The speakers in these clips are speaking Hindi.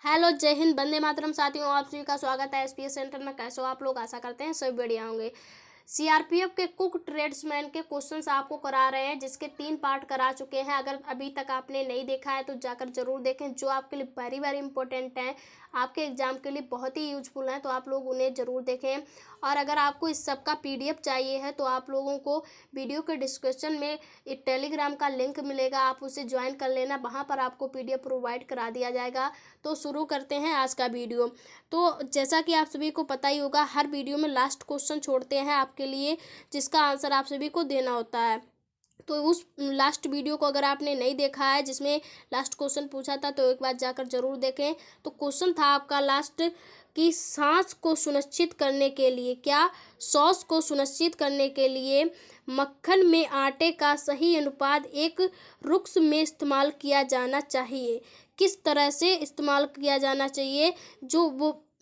हेलो, जय हिंद, वंदे मातरम। साथियों, आप सभी का स्वागत है एसपीएस सेंटर में। कैसे हो आप लोग? आशा करते हैं सभी बढ़िया होंगे। सीआरपीएफ के कुक ट्रेड्समैन के क्वेश्चंस आपको करा रहे हैं, जिसके 3 पार्ट करा चुके हैं। अगर अभी तक आपने नहीं देखा है तो जाकर जरूर देखें, जो आपके लिए वेरी वेरी इंपॉर्टेंट हैं, आपके एग्जाम के लिए बहुत ही यूजफुल हैं। तो आप लोग उन्हें ज़रूर देखें। और अगर आपको इस सब का पीडीएफ चाहिए है तो आप लोगों को वीडियो के डिस्क्रिप्शन में एक टेलीग्राम का लिंक मिलेगा, आप उसे ज्वाइन कर लेना। वहाँ पर आपको पीडीएफ प्रोवाइड करा दिया जाएगा। तो शुरू करते हैं आज का वीडियो। तो जैसा कि आप सभी को पता ही होगा, हर वीडियो में लास्ट क्वेश्चन छोड़ते हैं आपके लिए, जिसका आंसर आप सभी को देना होता है। तो उस लास्ट वीडियो को अगर आपने नहीं देखा है, जिसमें लास्ट क्वेश्चन पूछा था, तो एक बार जाकर जरूर देखें। तो क्वेश्चन था आपका लास्ट कि सांस को सुनिश्चित करने के लिए, क्या सॉस को सुनिश्चित करने के लिए मक्खन में आटे का सही अनुपात एक रुक्स में इस्तेमाल किया जाना चाहिए? किस तरह से इस्तेमाल किया जाना चाहिए?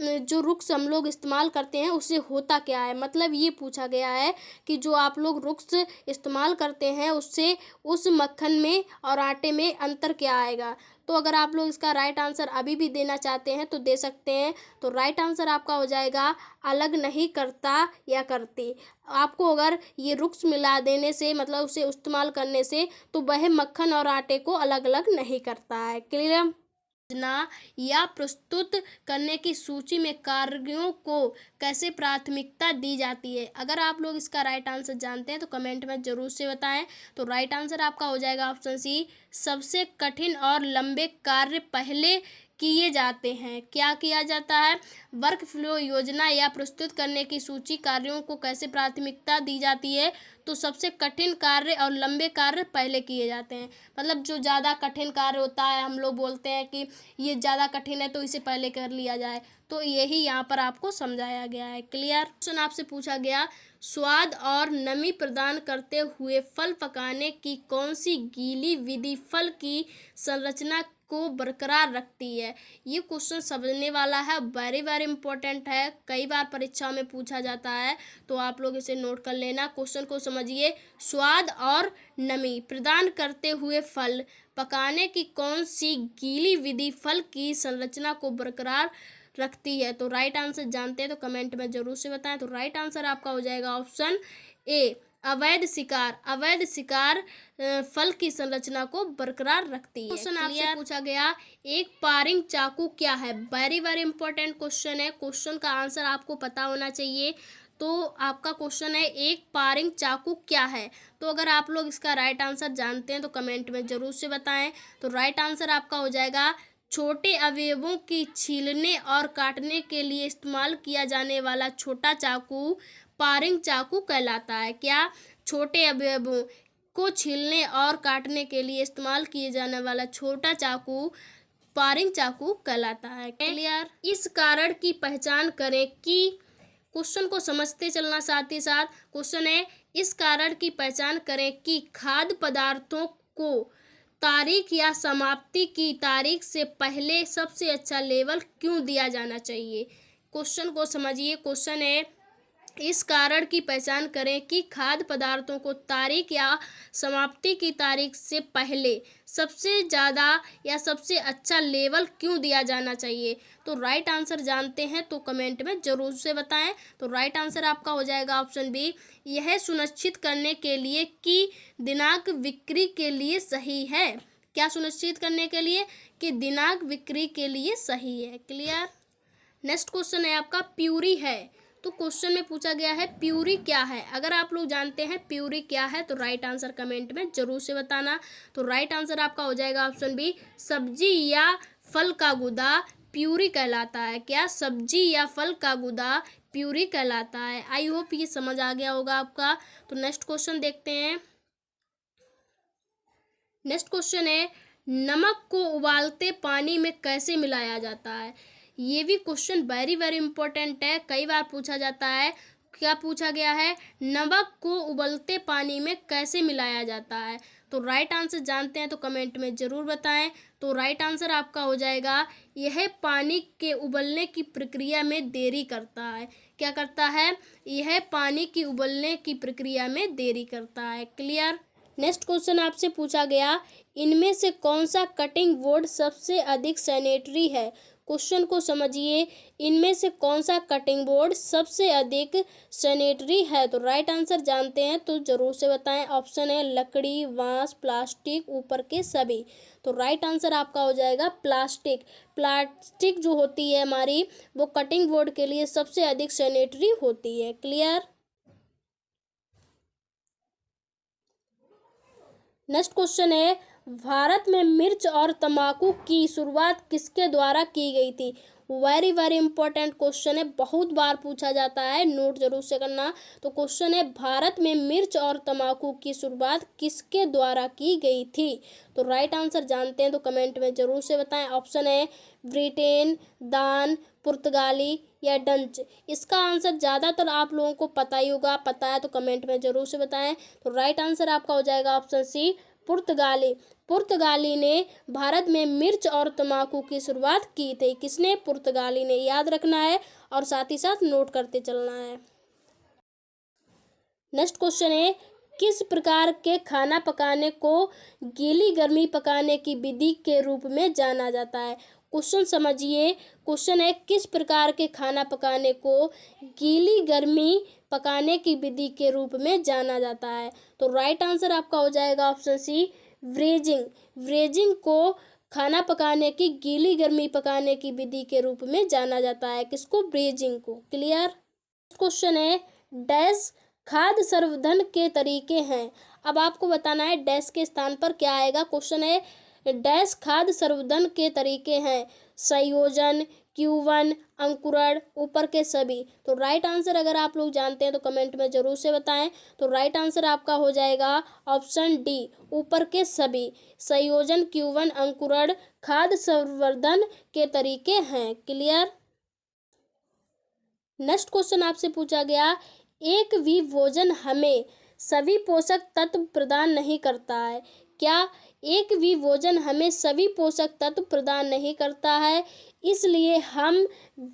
जो रुक्स हम लोग इस्तेमाल करते हैं उससे होता क्या है, मतलब ये पूछा गया है कि जो आप लोग रुक्स इस्तेमाल करते हैं उससे उस मक्खन में और आटे में अंतर क्या आएगा। तो अगर आप लोग इसका राइट आंसर अभी भी देना चाहते हैं तो दे सकते हैं। तो राइट आंसर आपका हो जाएगा अलग नहीं करता या करती। आपको अगर ये रुक्स मिला देने से, मतलब उसे इस्तेमाल करने से, तो वह मक्खन और आटे को अलग अलग नहीं करता है। क्लियर? योजना या प्रस्तुत करने की सूची में कार्यों को कैसे प्राथमिकता दी जाती है? अगर आप लोग इसका राइट आंसर जानते हैं तो कमेंट में जरूर से बताएं। तो राइट आंसर आपका हो जाएगा ऑप्शन सी, सबसे कठिन और लंबे कार्य पहले किए जाते हैं। क्या किया जाता है? वर्क फ्लो योजना या प्रस्तुत करने की सूची कार्यों को कैसे प्राथमिकता दी जाती है? तो सबसे कठिन कार्य और लंबे कार्य पहले किए जाते हैं। मतलब जो ज़्यादा कठिन कार्य होता है, हम लोग बोलते हैं कि ये ज़्यादा कठिन है तो इसे पहले कर लिया जाए। तो यही यहाँ पर आपको समझाया गया है। क्लियर? क्वेश्चन आपसे पूछा गया, स्वाद और नमी प्रदान करते हुए फल पकाने की कौन सी गीली विधि फल की संरचना को बरकरार रखती है? ये क्वेश्चन समझने वाला है, वेरी वेरी इंपॉर्टेंट है, कई बार परीक्षाओं में पूछा जाता है। तो आप लोग इसे नोट कर लेना। क्वेश्चन को समझिए, स्वाद और नमी प्रदान करते हुए फल पकाने की कौन सी गीली विधि फल की संरचना को बरकरार रखती है? तो राइट आंसर जानते हैं तो कमेंट में जरूर से बताएं। तो राइट आंसर आपका हो जाएगा ऑप्शन ए, अवैध शिकार। अवैध शिकार फल की संरचना को बरकरार रखती है। क्वेश्चन आपसे पूछा गया, एक पारिंग चाकू क्या है? वेरी वेरी इंपॉर्टेंट क्वेश्चन है। क्वेश्चन का आंसर आपको पता होना चाहिए। तो आपका क्वेश्चन है, एक पारिंग चाकू क्या है? तो अगर आप लोग इसका राइट आंसर जानते हैं तो कमेंट में जरूर से बताएं। तो राइट आंसर आपका हो जाएगा, छोटे अवयवों की छीलने और काटने के लिए इस्तेमाल किया जाने वाला छोटा चाकू पारिंग चाकू कहलाता है। क्या? छोटे अवयवों को छीलने और काटने के लिए इस्तेमाल किए जाने वाला छोटा चाकू पारिंग चाकू कहलाता है। क्लियर? इस कारण की पहचान करें कि, क्वेश्चन को समझते चलना साथ ही साथ। क्वेश्चन है, इस कारण की पहचान करें कि खाद्य पदार्थों को तारीख या समाप्ति की तारीख से पहले सबसे अच्छा लेवल क्यों दिया जाना चाहिए? क्वेश्चन को समझिए। क्वेश्चन है, इस कारण की पहचान करें कि खाद्य पदार्थों को तारीख या समाप्ति की तारीख से पहले सबसे ज़्यादा या सबसे अच्छा लेवल क्यों दिया जाना चाहिए? तो राइट आंसर जानते हैं तो कमेंट में ज़रूर से बताएं। तो राइट आंसर आपका हो जाएगा ऑप्शन बी, यह सुनिश्चित करने के लिए कि दिनांक बिक्री के लिए सही है। क्या सुनिश्चित करने के लिए? कि दिनांक बिक्री के लिए सही है। क्लियर? नेक्स्ट क्वेश्चन है आपका, प्यूरी है। तो क्वेश्चन में पूछा गया है, प्यूरी क्या है? अगर आप लोग जानते हैं प्यूरी क्या है तो राइट आंसर कमेंट में जरूर से बताना। तो राइट आंसर आपका हो जाएगा ऑप्शन बी, सब्जी या फल का गुदा प्यूरी कहलाता है। क्या? सब्जी या फल का गुदा प्यूरी कहलाता है। आई होप ये समझ आ गया होगा आपका। तो नेक्स्ट क्वेश्चन देखते हैं। नेक्स्ट क्वेश्चन है, नमक को उबालते पानी में कैसे मिलाया जाता है? ये भी क्वेश्चन वेरी वेरी इंपॉर्टेंट है, कई बार पूछा जाता है। क्या पूछा गया है? नमक को उबलते पानी में कैसे मिलाया जाता है? तो राइट आंसर जानते हैं तो कमेंट में ज़रूर बताएं। तो राइट आंसर आपका हो जाएगा, यह पानी के उबलने की प्रक्रिया में देरी करता है। क्या करता है? यह पानी की उबलने की प्रक्रिया में देरी करता है। क्लियर? नेक्स्ट क्वेश्चन आपसे पूछा गया, इनमें से कौन सा कटिंग बोर्ड सबसे अधिक सैनिटरी है? क्वेश्चन को समझिए, इनमें से कौन सा कटिंग बोर्ड सबसे अधिक सैनिटरी है? तो राइट आंसर जानते हैं तो जरूर से बताएं। ऑप्शन है लकड़ी, बांस, प्लास्टिक, ऊपर के सभी। तो राइट आंसर आपका हो जाएगा प्लास्टिक। प्लास्टिक जो होती है हमारी, वो कटिंग बोर्ड के लिए सबसे अधिक सैनिटरी होती है। क्लियर। नेक्स्ट क्वेश्चन है, भारत में मिर्च और तंबाकू की शुरुआत किसके द्वारा की गई थी? वेरी वेरी इंपॉर्टेंट क्वेश्चन है, बहुत बार पूछा जाता है, नोट जरूर से करना। तो क्वेश्चन है, भारत में मिर्च और तंबाकू की शुरुआत किसके द्वारा की गई थी? तो राइट आंसर जानते हैं तो कमेंट में जरूर से बताएं। ऑप्शन है ब्रिटेन, दान, पुर्तगाली या डच। इसका आंसर ज़्यादातर आप लोगों को पता ही होगा, पता है तो कमेंट में जरूर से बताएं। तो राइट आंसर आपका हो जाएगा ऑप्शन सी, पुर्तगाली। पुर्तगाली ने भारत में मिर्च और तंबाकू की शुरुआत की थी। किसने? पुर्तगाली ने। याद रखना है और साथ ही साथ नोट करते चलना है। नेक्स्ट क्वेश्चन है, किस प्रकार के खाना पकाने को गीली गर्मी पकाने की विधि के रूप में जाना जाता है? क्वेश्चन समझिए, क्वेश्चन है किस प्रकार के खाना पकाने को गीली गर्मी पकाने की विधि के रूप में जाना जाता है? तो राइट आंसर आपका हो जाएगा ऑप्शन सी, ब्रेजिंग। ब्रेजिंग को खाना पकाने की गीली गर्मी पकाने की विधि के रूप में जाना जाता है। किसको? ब्रेजिंग को। क्लियर। क्वेश्चन है, डैश खाद्य संवर्धन के तरीके हैं। अब आपको बताना है डैश के स्थान पर क्या आएगा। क्वेश्चन है, डैश खाद्य संवर्धन के तरीके हैं। संयोजन, क्यूवन, अंकुरण, ऊपर के सभी। तो राइट आंसर अगर आप लोग जानते हैं तो कमेंट में जरूर से बताएं। तो राइट आंसर आपका हो जाएगा ऑप्शन डी, ऊपर के सभी। संयोजन, क्यूवन, अंकुरण खाद्य संवर्धन के तरीके हैं। क्लियर। नेक्स्ट क्वेश्चन आपसे पूछा गया, एक भी भोजन हमें सभी पोषक तत्व प्रदान नहीं करता है। क्या? एक भी भोजन हमें सभी पोषक तत्व प्रदान नहीं करता है, इसलिए हम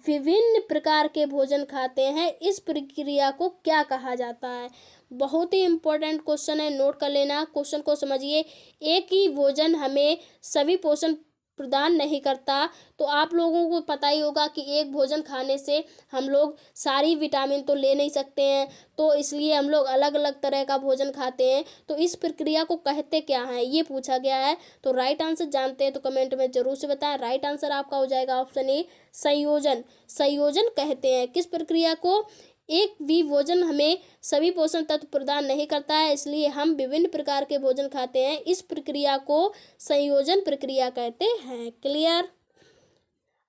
विभिन्न प्रकार के भोजन खाते हैं। इस प्रक्रिया को क्या कहा जाता है? बहुत ही इंपॉर्टेंट क्वेश्चन है, नोट कर लेना। क्वेश्चन को समझिए, एक ही भोजन हमें सभी पोषण प्रदान नहीं करता। तो आप लोगों को पता ही होगा कि एक भोजन खाने से हम लोग सारी विटामिन तो ले नहीं सकते हैं, तो इसलिए हम लोग अलग अलग तरह का भोजन खाते हैं। तो इस प्रक्रिया को कहते क्या है, ये पूछा गया है। तो राइट आंसर जानते हैं तो कमेंट में जरूर से बताएं। राइट आंसर आपका हो जाएगा ऑप्शन ए, संयोजन। संयोजन कहते हैं किस प्रक्रिया को? एक भी भोजन हमें सभी पोषण तत्व प्रदान नहीं करता है, इसलिए हम विभिन्न प्रकार के भोजन खाते हैं। इस प्रक्रिया को संयोजन प्रक्रिया कहते हैं। क्लियर।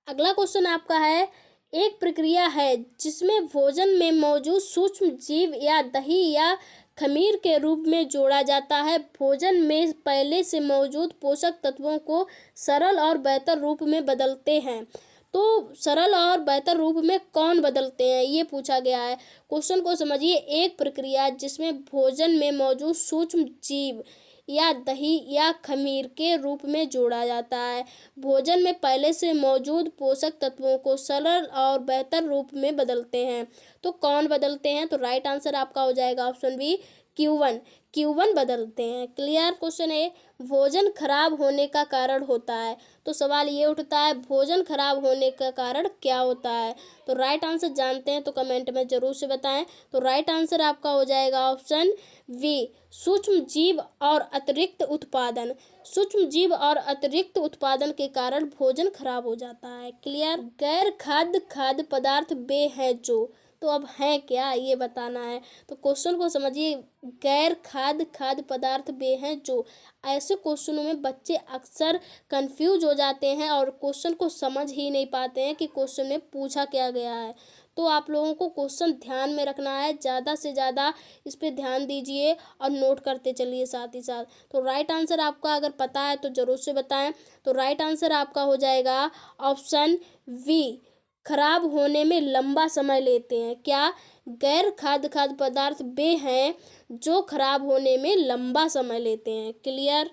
अगला क्वेश्चन आपका है, एक प्रक्रिया है जिसमें भोजन में मौजूद सूक्ष्म जीव या दही या खमीर के रूप में जोड़ा जाता है। भोजन में पहले से मौजूद पोषक तत्वों को सरल और बेहतर रूप में बदलते हैं। तो सरल और बेहतर रूप में कौन बदलते हैं, ये पूछा गया है। क्वेश्चन को समझिए, एक प्रक्रिया जिसमें भोजन में मौजूद सूक्ष्म जीव या दही या खमीर के रूप में जोड़ा जाता है। भोजन में पहले से मौजूद पोषक तत्वों को सरल और बेहतर रूप में बदलते हैं। तो कौन बदलते हैं? तो राइट आंसर आपका हो जाएगा ऑप्शन बी, क्यूवन। क्यूवन बदलते हैं। क्लियर। क्वेश्चन है, भोजन खराब होने का कारण होता है। तो सवाल ये उठता है, भोजन खराब होने का कारण क्या होता है? तो राइट आंसर जानते हैं तो कमेंट में जरूर से बताएं। तो राइट आंसर आपका हो जाएगा ऑप्शन वी, सूक्ष्म जीव और अतिरिक्त उत्पादन। सूक्ष्म जीव और अतिरिक्त उत्पादन के कारण भोजन खराब हो जाता है। क्लियर। गैर खाद्य पदार्थ वे हैं जो, तो अब हैं क्या, ये बताना है। तो क्वेश्चन को समझिए, गैर खाद्य पदार्थ वे हैं जो। ऐसे क्वेश्चनों में बच्चे अक्सर कंफ्यूज हो जाते हैं और क्वेश्चन को समझ ही नहीं पाते हैं कि क्वेश्चन में पूछा क्या गया है। तो आप लोगों को क्वेश्चन ध्यान में रखना है, ज़्यादा से ज़्यादा इस पर ध्यान दीजिए और नोट करते चलिए साथ ही साथ। तो राइट आंसर आपका अगर पता है तो ज़रूर से बताएं। तो राइट आंसर आपका हो जाएगा ऑप्शन वी, खराब होने में लंबा समय लेते हैं। क्या? गैर खाद्य पदार्थ वे हैं जो खराब होने में लंबा समय लेते हैं। क्लियर।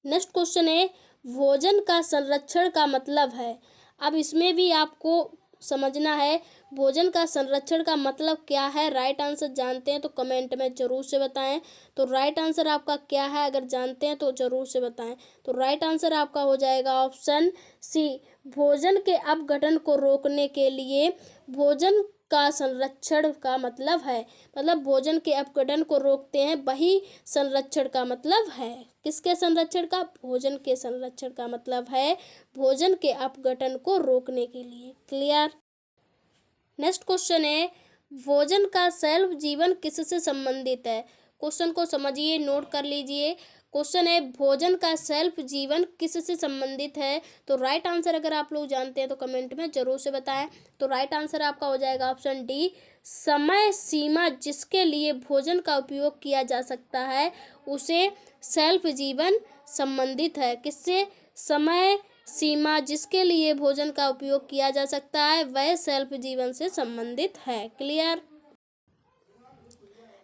नेक्स्ट क्वेश्चन है, भोजन का संरक्षण का मतलब है। अब इसमें भी आपको समझना है। भोजन का संरक्षण का मतलब क्या है, राइट आंसर जानते हैं तो कमेंट में ज़रूर से बताएं। तो राइट आंसर आपका क्या है, अगर जानते हैं तो ज़रूर से बताएं। तो राइट आंसर आपका हो जाएगा ऑप्शन सी, भोजन के अपघटन को रोकने के लिए भोजन का संरक्षण का मतलब है। मतलब भोजन के अपघटन को रोकते हैं, वही संरक्षण का मतलब है। किसके संरक्षण का, भोजन के संरक्षण का मतलब है भोजन के अपघटन को रोकने के लिए। क्लियर। नेक्स्ट क्वेश्चन है, भोजन का सेल्फ जीवन किससे संबंधित है। क्वेश्चन को समझिए, नोट कर लीजिए। क्वेश्चन है, भोजन का सेल्फ जीवन किससे संबंधित है। तो राइट आंसर अगर आप लोग जानते हैं तो कमेंट में जरूर से बताएं। तो राइट आंसर आपका हो जाएगा ऑप्शन डी, समय सीमा जिसके लिए भोजन का उपयोग किया जा सकता है उसे सेल्फ जीवन संबंधित है। किससे, समय सीमा जिसके लिए भोजन का उपयोग किया जा सकता है वह सेल्फ जीवन से संबंधित है। क्लियर।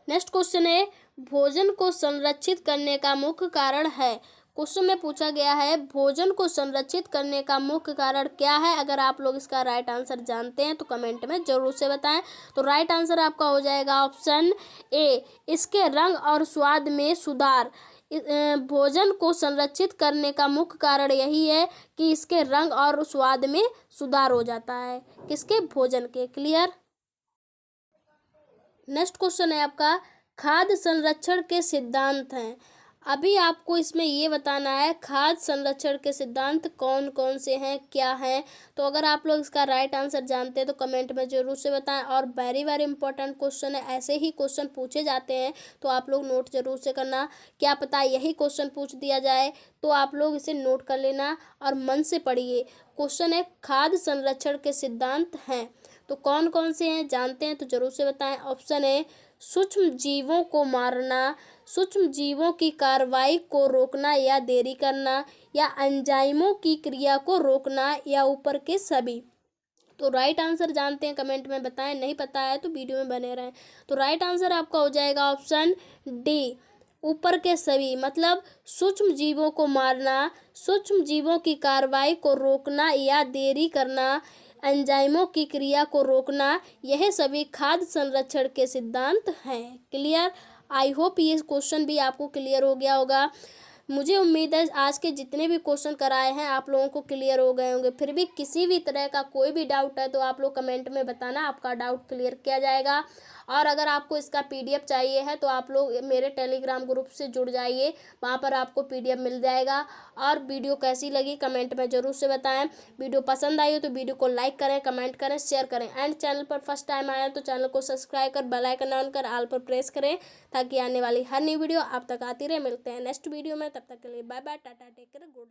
नेक्स्ट क्वेश्चन है, भोजन को संरक्षित करने का मुख्य कारण है। क्वेश्चन में पूछा गया है, भोजन को संरक्षित करने का मुख्य कारण क्या है। अगर आप लोग इसका राइट आंसर जानते हैं तो कमेंट में जरूर से बताएं। तो राइट आंसर आपका हो जाएगा ऑप्शन ए, इसके रंग और स्वाद में सुधार। भोजन को संरक्षित करने का मुख्य कारण यही है कि इसके रंग और स्वाद में सुधार हो जाता है। किसके, भोजन के। क्लियर। नेक्स्ट क्वेश्चन है आपका, खाद्य संरक्षण के सिद्धांत हैं। अभी आपको इसमें ये बताना है खाद्य संरक्षण के सिद्धांत कौन कौन से हैं, क्या हैं। तो अगर आप लोग इसका राइट आंसर जानते हैं तो कमेंट में ज़रूर से बताएं। और वेरी वेरी इंपॉर्टेंट क्वेश्चन है, ऐसे ही क्वेश्चन पूछे जाते हैं तो आप लोग नोट जरूर से करना। क्या पता यही क्वेश्चन पूछ दिया जाए, तो आप लोग इसे नोट कर लेना और मन से पढ़िए। क्वेश्चन है, खाद्य संरक्षण के सिद्धांत हैं तो कौन कौन से हैं, जानते हैं तो जरूर से बताएं। ऑप्शन है, सूक्ष्म जीवों को मारना, सूक्ष्म जीवों की कार्रवाई को रोकना या देरी करना, या एंजाइमों की क्रिया को रोकना, या ऊपर के सभी। तो राइट आंसर जानते हैं कमेंट में बताएं, नहीं पता है तो वीडियो में बने रहें। तो राइट आंसर आपका हो जाएगा ऑप्शन डी, ऊपर के सभी। मतलब सूक्ष्म जीवों को मारना, सूक्ष्म जीवों की कार्रवाई को रोकना या देरी करना, एंजाइमों की क्रिया को रोकना, यह सभी खाद्य संरक्षण के सिद्धांत हैं। क्लियर। आई होप ये क्वेश्चन भी आपको क्लियर हो गया होगा। मुझे उम्मीद है आज के जितने भी क्वेश्चन कराए हैं आप लोगों को क्लियर हो गए होंगे। फिर भी किसी भी तरह का कोई भी डाउट है तो आप लोग कमेंट में बताना, आपका डाउट क्लियर किया जाएगा। और अगर आपको इसका पीडीएफ चाहिए है तो आप लोग मेरे टेलीग्राम ग्रुप से जुड़ जाइए, वहाँ पर आपको पीडीएफ मिल जाएगा। और वीडियो कैसी लगी कमेंट में ज़रूर से बताएं। वीडियो पसंद आई हो तो वीडियो को लाइक करें, कमेंट करें, शेयर करें। एंड चैनल पर फर्स्ट टाइम आया तो चैनल को सब्सक्राइब कर बेल आइकन ऑन कर ऑल पर प्रेस करें ताकि आने वाली हर नई वीडियो आप तक आती रहे। मिलते हैं नेक्स्ट वीडियो में, तब तक के लिए bye bye, tata, take care, good.